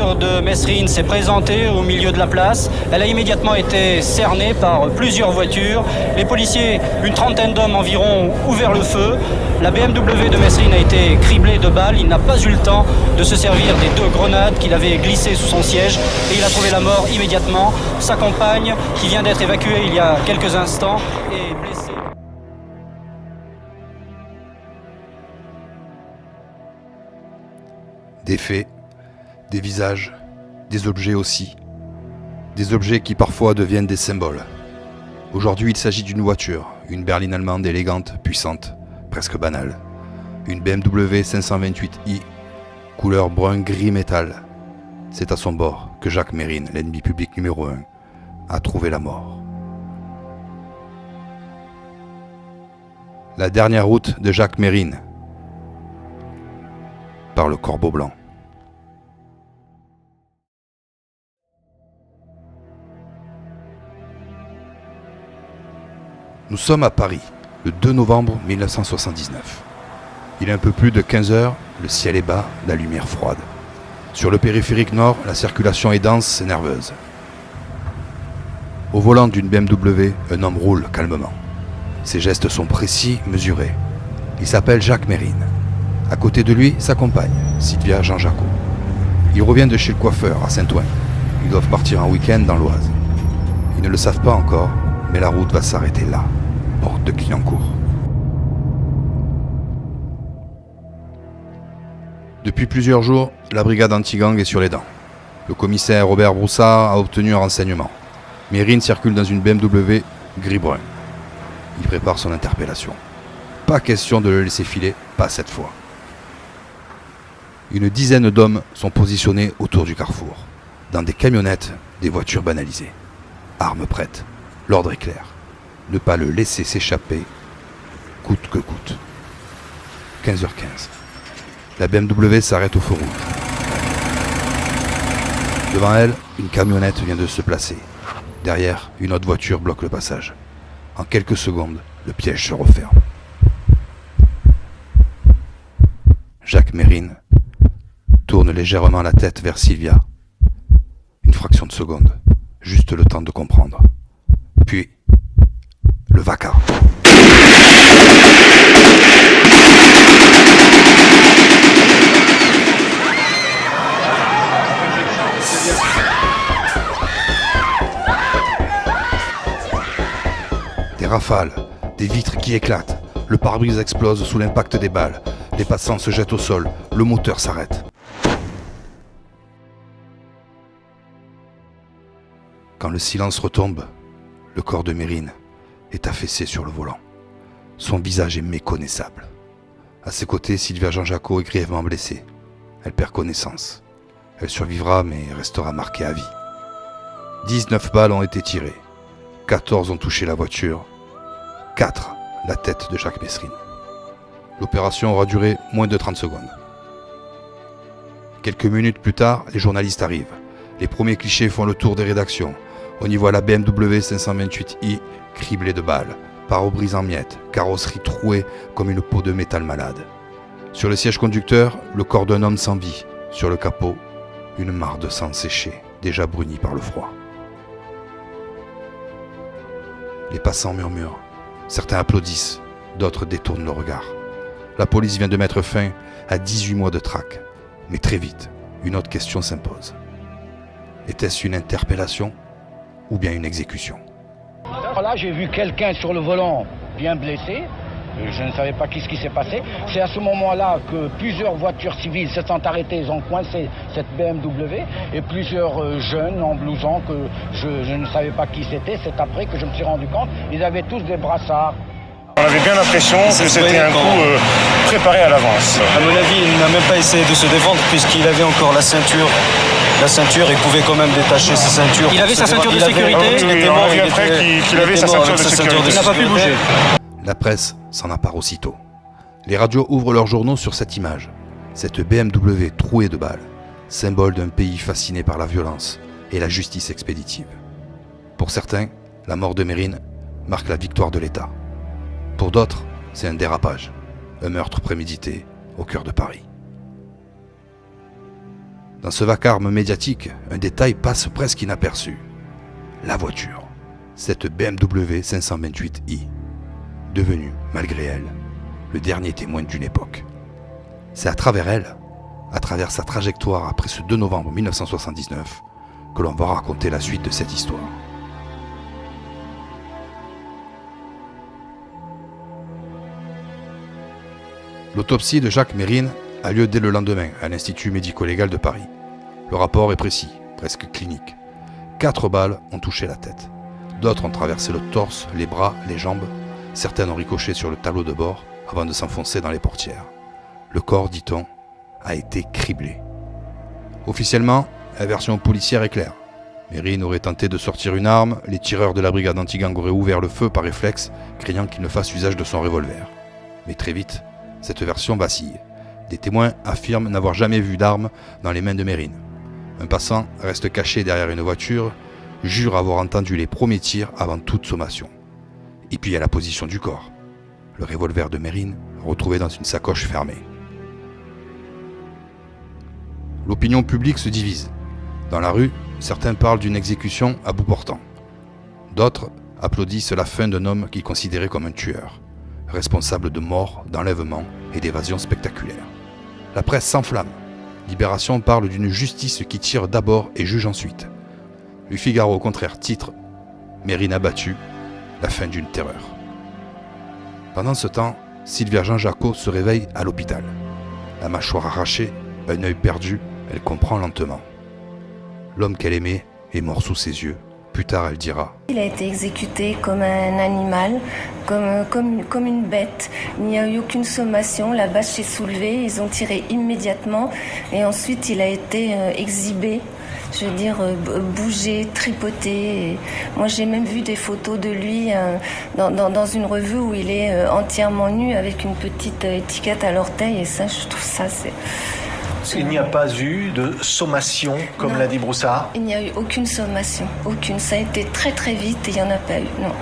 voiture de Mesrine s'est présentée au milieu de la place. Elle a immédiatement été cernée par plusieurs voitures. Les policiers, une trentaine d'hommes environ, ont ouvert le feu. La BMW de Mesrine a été criblée de balles. Il n'a pas eu le temps de se servir des 2 grenades qu'il avait glissées sous son siège et il a trouvé la mort immédiatement. Sa compagne, qui vient d'être évacuée il y a quelques instants, est blessée. Des faits, des visages, des objets aussi. Des objets qui parfois deviennent des symboles. Aujourd'hui, il s'agit d'une voiture, une berline allemande élégante, puissante, presque banale. Une BMW 528i, couleur brun-gris métal. C'est à son bord que Jacques Mérine, l'ennemi public numéro 1, a trouvé la mort. La dernière route de Jacques Mérine, par le Corbeau Blanc. Nous sommes à Paris, le 2 novembre 1979. Il est un peu plus de 15 heures, le ciel est bas, la lumière froide. Sur le périphérique nord, la circulation est dense et nerveuse. Au volant d'une BMW, un homme roule calmement. Ses gestes sont précis, mesurés. Il s'appelle Jacques Mérine. À côté de lui, sa compagne, Sylvia Jean-Jacot. Ils reviennent de chez le coiffeur à Saint-Ouen. Ils doivent partir en week-end dans l'Oise. Ils ne le savent pas encore, mais la route va s'arrêter là, porte de Clignancourt. Depuis plusieurs jours, la brigade anti-gang est sur les dents. Le commissaire Robert Broussard a obtenu un renseignement. Mérine circule dans une BMW gris-brun. Il prépare son interpellation. Pas question de le laisser filer, pas cette fois. Une dizaine d'hommes sont positionnés autour du carrefour. Dans des camionnettes, des voitures banalisées. Armes prêtes. L'ordre est clair. Ne pas le laisser s'échapper, coûte que coûte. 15h15. La BMW s'arrête au feu rouge. Devant elle, une camionnette vient de se placer. Derrière, une autre voiture bloque le passage. En quelques secondes, le piège se referme. Jacques Mérine tourne légèrement la tête vers Sylvia. Une fraction de seconde, juste le temps de comprendre. Puis, le vacarme. Des rafales, des vitres qui éclatent, le pare-brise explose sous l'impact des balles, les passants se jettent au sol, le moteur s'arrête. Quand le silence retombe, le corps de Mérine est affaissé sur le volant. Son visage est méconnaissable. À ses côtés, Sylvia Jean-Jacot est grièvement blessée. Elle perd connaissance. Elle survivra mais restera marquée à vie. 19 balles ont été tirées. 14 ont touché la voiture. 4 la tête de Jacques Mérine. L'opération aura duré moins de 30 secondes. Quelques minutes plus tard, les journalistes arrivent. Les premiers clichés font le tour des rédactions. On y voit la BMW 528i criblée de balles, pare-brise en miettes, carrosserie trouée comme une peau de métal malade. Sur le siège conducteur, le corps d'un homme sans vie. Sur le capot, une mare de sang séché, déjà brunie par le froid. Les passants murmurent. Certains applaudissent, d'autres détournent le regard. La police vient de mettre fin à 18 mois de traque. Mais très vite, une autre question s'impose. Était-ce une interpellation ou bien une exécution? Là, j'ai vu quelqu'un sur le volant bien blessé. Je ne savais pas ce qui s'est passé. C'est à ce moment-là que plusieurs voitures civiles se sont arrêtées, ils ont coincé cette BMW et plusieurs jeunes en blouson que je ne savais pas qui c'était. C'est après que je me suis rendu compte, ils avaient tous des brassards. On avait bien l'impression que c'était un coup préparé à l'avance. À mon avis, il n'a même pas essayé de se défendre puisqu'il avait encore la ceinture. La ceinture, il pouvait quand même détacher sa ceinture. Il avait sa ceinture de sécurité. Il était mort, qu'il avait sa ceinture de sécurité. Il n'a pas pu bouger. La presse s'en empare aussitôt. Les radios ouvrent leurs journaux sur cette image. Cette BMW trouée de balles, symbole d'un pays fasciné par la violence et la justice expéditive. Pour certains, la mort de Mérine marque la victoire de l'État. Pour d'autres, c'est un dérapage, un meurtre prémédité au cœur de Paris. Dans ce vacarme médiatique, un détail passe presque inaperçu. La voiture, cette BMW 528i, devenue, malgré elle, le dernier témoin d'une époque. C'est à travers elle, à travers sa trajectoire après ce 2 novembre 1979, que l'on va raconter la suite de cette histoire. L'autopsie de Jacques Mérine a lieu dès le lendemain à l'Institut médico-légal de Paris. Le rapport est précis, presque clinique. 4 balles ont touché la tête. D'autres ont traversé le torse, les bras, les jambes. Certaines ont ricoché sur le tableau de bord avant de s'enfoncer dans les portières. Le corps, dit-on, a été criblé. Officiellement, la version policière est claire. Mérine aurait tenté de sortir une arme, les tireurs de la brigade anti-gang auraient ouvert le feu par réflexe, craignant qu'il ne fasse usage de son revolver. Mais très vite, cette version vacille. Des témoins affirment n'avoir jamais vu d'arme dans les mains de Mérine. Un passant reste caché derrière une voiture, jure avoir entendu les premiers tirs avant toute sommation. Et puis il y a la position du corps. Le revolver de Mérine retrouvé dans une sacoche fermée. L'opinion publique se divise. Dans la rue, certains parlent d'une exécution à bout portant. D'autres applaudissent la fin d'un homme qu'ils considéraient comme un tueur, responsable de morts, d'enlèvements et d'évasions spectaculaires. La presse s'enflamme. Libération parle d'une justice qui tire d'abord et juge ensuite. Le Figaro, au contraire, titre « Mérine abattu, la fin d'une terreur ». Pendant ce temps, Sylvia Jean-Jacot se réveille à l'hôpital. La mâchoire arrachée, un œil perdu, elle comprend lentement. L'homme qu'elle aimait est mort sous ses yeux. Plus tard, elle dira « Il a été exécuté comme un animal, comme une bête. Il n'y a eu aucune sommation, la bâche s'est soulevée, ils ont tiré immédiatement et ensuite il a été exhibé, je veux dire bougé, tripoté. Et moi j'ai même vu des photos de lui dans une revue où il est entièrement nu avec une petite étiquette à l'orteil et ça, je trouve ça c'est... Il n'y a pas eu de sommation, comme l'a dit Broussard? Il n'y a eu aucune sommation, aucune. Ça a été très très vite et il n'y en a pas eu, non.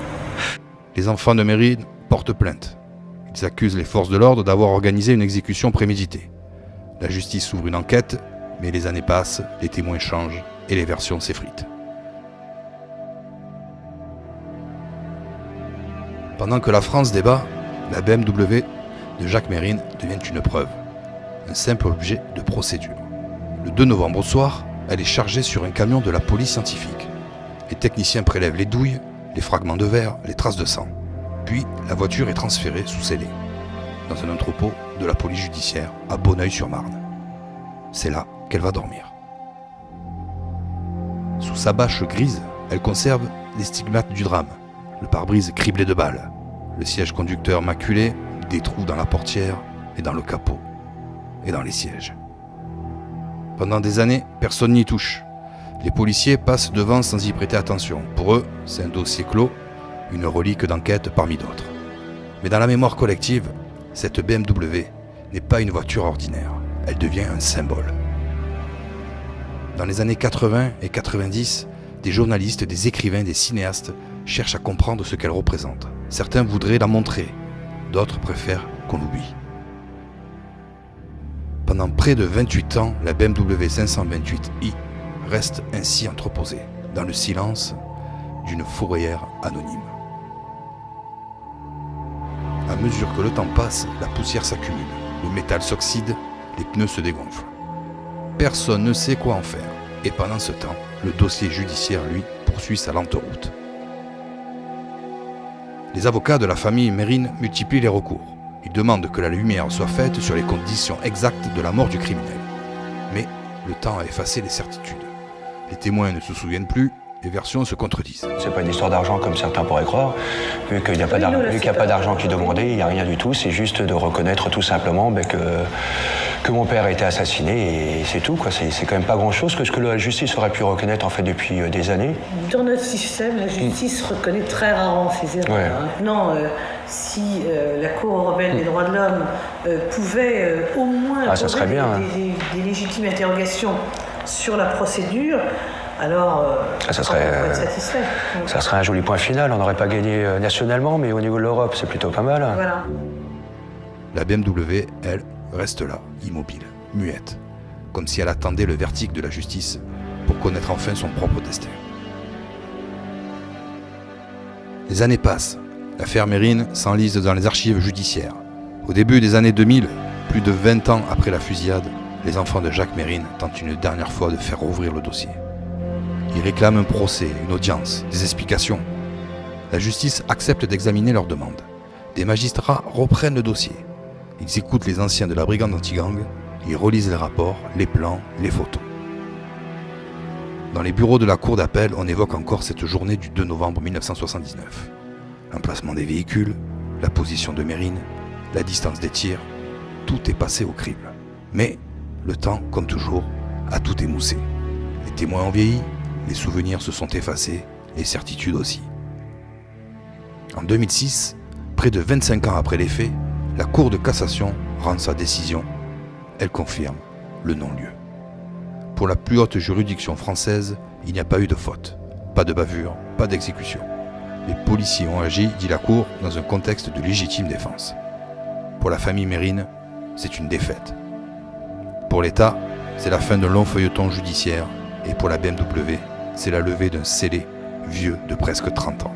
Les enfants de Mérine portent plainte. Ils accusent les forces de l'ordre d'avoir organisé une exécution préméditée. La justice ouvre une enquête, mais les années passent, les témoins changent et les versions s'effritent. Pendant que la France débat, la BMW de Jacques Mérine devient une preuve. Un simple objet de procédure. Le 2 novembre au soir, elle est chargée sur un camion de la police scientifique. Les techniciens prélèvent les douilles, les fragments de verre, les traces de sang. Puis, la voiture est transférée sous scellé, dans un entrepôt de la police judiciaire à Bonneuil-sur-Marne. C'est là qu'elle va dormir. Sous sa bâche grise, elle conserve les stigmates du drame. Le pare-brise criblé de balles, le siège conducteur maculé, des trous dans la portière et dans le capot. Et dans les sièges. Pendant des années, personne n'y touche. Les policiers passent devant sans y prêter attention. Pour eux, c'est un dossier clos, une relique d'enquête parmi d'autres. Mais dans la mémoire collective, cette BMW n'est pas une voiture ordinaire. Elle devient un symbole. Dans les années 80 et 90, des journalistes, des écrivains, des cinéastes cherchent à comprendre ce qu'elle représente. Certains voudraient la montrer, d'autres préfèrent qu'on l'oublie. Pendant près de 28 ans, la BMW 528i reste ainsi entreposée, dans le silence d'une fourrière anonyme. À mesure que le temps passe, la poussière s'accumule, le métal s'oxyde, les pneus se dégonflent. Personne ne sait quoi en faire, et pendant ce temps, le dossier judiciaire, lui, poursuit sa lente route. Les avocats de la famille Mérine multiplient les recours. Ils demandent que la lumière soit faite sur les conditions exactes de la mort du criminel. Mais le temps a effacé les certitudes. Les témoins ne se souviennent plus, les versions se contredisent. C'est pas une histoire d'argent comme certains pourraient croire. Vu qu'il n'y a pas d'argent qui est demandé, il n'y a rien du tout. C'est juste de reconnaître tout simplement que mon père a été assassiné et c'est tout, quoi. C'est quand même pas grand-chose que ce que la justice aurait pu reconnaître en fait depuis des années. Dans notre système, la justice reconnaît très rarement ses erreurs. Ouais. Non, si la Cour européenne des droits de l'homme pouvait au moins ça serait poser bien, des légitimes interrogations sur la procédure, alors ça on pourrait être satisfait. Ça serait un joli point final. On n'aurait pas gagné nationalement, mais au niveau de l'Europe, c'est plutôt pas mal. Voilà. La BMW, elle, reste là, immobile, muette. comme si elle attendait le verdict de la justice pour connaître enfin son propre destin. Les années passent, l'affaire Mérine s'enlise dans les archives judiciaires. Au début des années 2000, plus de 20 ans après la fusillade, les enfants de Jacques Mérine tentent une dernière fois de faire rouvrir le dossier. Ils réclament un procès, une audience, des explications. La justice accepte d'examiner leurs demandes. Des magistrats reprennent le dossier. Ils écoutent les anciens de la brigade anti-gang, ils relisent les rapports, les plans, les photos. Dans les bureaux de la cour d'appel, on évoque encore cette journée du 2 novembre 1979. L'emplacement des véhicules, la position de Mérine, la distance des tirs, tout est passé au crible. Mais le temps, comme toujours, a tout émoussé. Les témoins ont vieilli, les souvenirs se sont effacés, les certitudes aussi. En 2006, près de 25 ans après les faits, la Cour de cassation rend sa décision. Elle confirme le non-lieu. Pour la plus haute juridiction française, il n'y a pas eu de faute, pas de bavure, pas d'exécution. Les policiers ont agi, dit la Cour, dans un contexte de légitime défense. Pour la famille Mérine, c'est une défaite. Pour l'État, c'est la fin d'un long feuilleton judiciaire, et pour la BMW, c'est la levée d'un scellé vieux de presque 30 ans.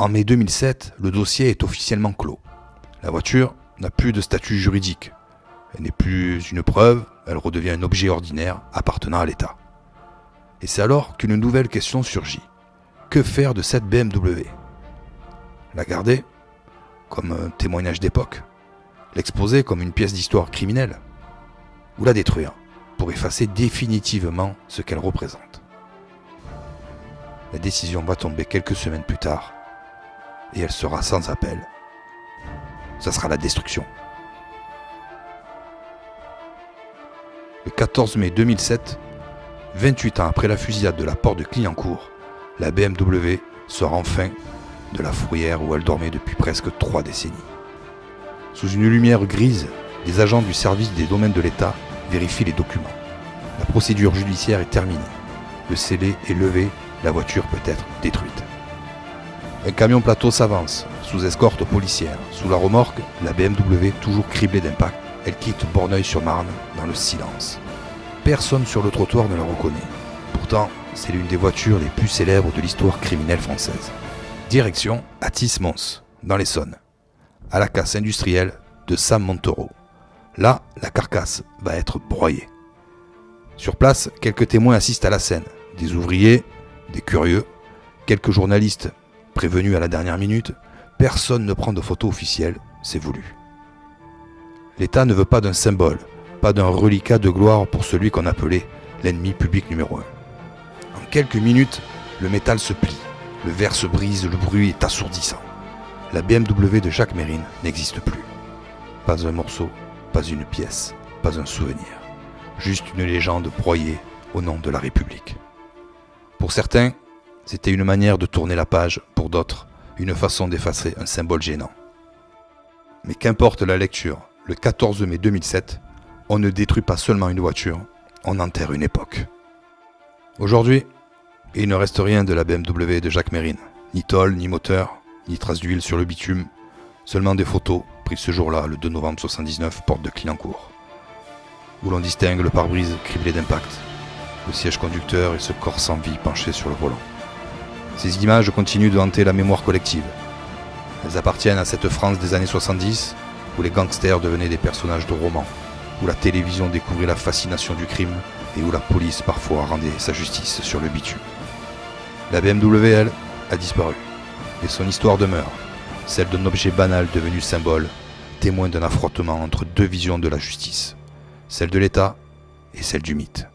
En mai 2007, le dossier est officiellement clos. La voiture n'a plus de statut juridique. Elle n'est plus une preuve, elle redevient un objet ordinaire appartenant à l'État. Et c'est alors qu'une nouvelle question surgit. Que faire de cette BMW ? La garder comme un témoignage d'époque ? L'exposer comme une pièce d'histoire criminelle ? Ou la détruire pour effacer définitivement ce qu'elle représente ? La décision va tomber quelques semaines plus tard et elle sera sans appel. Ça sera la destruction. Le 14 mai 2007, 28 ans après la fusillade de la porte de Clignancourt, la BMW sort enfin de la fourrière où elle dormait depuis presque 3 décennies. Sous une lumière grise, les agents du service des domaines de l'État vérifient les documents. La procédure judiciaire est terminée. Le scellé est levé, la voiture peut être détruite. Un camion plateau s'avance, sous escorte policière. Sous la remorque, la BMW, toujours criblée d'impact, elle quitte Borneuil-sur-Marne dans le silence. Personne sur le trottoir ne la reconnaît. Pourtant, c'est l'une des voitures les plus célèbres de l'histoire criminelle française. Direction Athis-Mons, dans l'Essonne, à la casse industrielle de Sam Montoro. Là, la carcasse va être broyée. Sur place, quelques témoins assistent à la scène. Des ouvriers, des curieux, quelques journalistes prévenus à la dernière minute. Personne ne prend de photos officielles, c'est voulu. L'État ne veut pas d'un symbole, pas d'un reliquat de gloire pour celui qu'on appelait l'ennemi public numéro 1. En quelques minutes, le métal se plie, le verre se brise, le bruit est assourdissant. La BMW de Jacques Mérine n'existe plus. Pas un morceau, pas une pièce, pas un souvenir. Juste une légende broyée au nom de la République. Pour certains, c'était une manière de tourner la page, pour d'autres, une façon d'effacer un symbole gênant. Mais qu'importe la lecture, le 14 mai 2007, on ne détruit pas seulement une voiture, on enterre une époque. Aujourd'hui, il ne reste rien de la BMW de Jacques Mérine. Ni tôle, ni moteur, ni traces d'huile sur le bitume, seulement des photos prises ce jour-là, le 2 novembre 1979, porte de Clignancourt, où l'on distingue le pare-brise criblé d'impact, le siège conducteur et ce corps sans vie penché sur le volant. Ces images continuent de hanter la mémoire collective. Elles appartiennent à cette France des années 70, où les gangsters devenaient des personnages de romans, où la télévision découvrait la fascination du crime et où la police parfois rendait sa justice sur le bitume. La BMW, elle, a disparu. Et son histoire demeure, celle d'un objet banal devenu symbole, témoin d'un affrontement entre deux visions de la justice, celle de l'État et celle du mythe.